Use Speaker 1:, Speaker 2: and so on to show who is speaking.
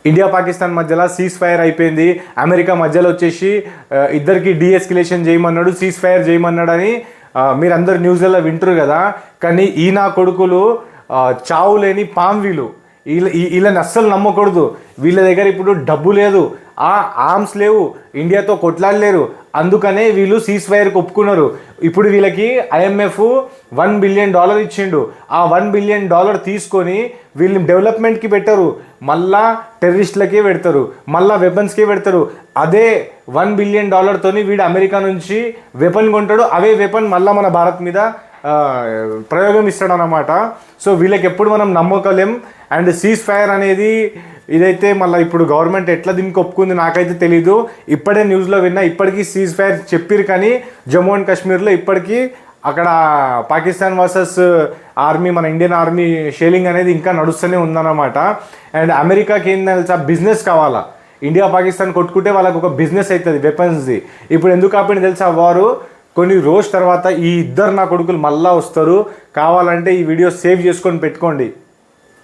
Speaker 1: India Pakistan మధ్యలో cease fire అయిపోయింది. America మధ్యలో వచ్చేసి ఇద్దరికి డీఎస్కిలేషన్ చేయమన్నాడు, సీజ్ ఫైర్ చేయమన్నాడు అని మీరందరూ న్యూస్లలో వింటారు కదా. కానీ ఈయన కొడుకులు చావు లేని పాంవీలు, వీళ్ళని అస్సలు నమ్మకూడదు. వీళ్ళ దగ్గర ఇప్పుడు డబ్బు లేదు, ఆర్మ్స్ లేవు, ఇండియాతో కొట్లాడలేరు. అందుకనే వీళ్ళు సీజ్ ఫైర్కి ఒప్పుకున్నారు. ఇప్పుడు వీళ్ళకి IMF $1 బిలియన్ ఇచ్చిండు. ఆ $1 బిలియన్ తీసుకొని వీళ్ళు డెవలప్మెంట్కి పెట్టరు, మళ్ళా టెర్రరిస్టులకే పెడతారు, మళ్ళా వెపన్స్కే పెడతారు. అదే $1 బిలియన్ తోని వీడు అమెరికా నుంచి వెపన్ కొంటాడు. అవే వెపన్ మళ్ళీ మన భారత్ మీద ప్రయోగం ఇస్తాడు అన్నమాట. సో వీళ్ళకి ఎప్పుడు మనం నమ్మకలేం. అండ్ సీజ్ ఫైర్ అనేది ఇదైతే మళ్ళీ ఇప్పుడు గవర్నమెంట్ ఎట్లా దీనికి ఒప్పుకుంది నాకైతే తెలీదు. ఇప్పుడే న్యూస్లో విన్నా, ఇప్పటికీ సీజ్ ఫైర్ చెప్పిరు కానీ జమ్మూ అండ్ కాశ్మీర్లో ఇప్పటికీ అక్కడ పాకిస్తాన్ వర్సెస్ ఆర్మీ, మన ఇండియన్ ఆర్మీ షేలింగ్ అనేది ఇంకా నడుస్తూనే ఉందన్నమాట. అండ్ అమెరికాకి ఏం తెలుసా, బిజినెస్ కావాలా. ఇండియా పాకిస్తాన్ కొట్టుకుంటే వాళ్ళకు ఒక బిజినెస్ అవుతుంది వెపన్స్ది. ఇప్పుడు ఎందుకు ఆపిండి తెలుసా వారు, కొన్ని రోజు తర్వాత ఈ ఇద్దరు నా కొడుకులు మళ్ళా వస్తారు. కావాలంటే ఈ వీడియో సేవ్ చేసుకొని పెట్టుకోండి.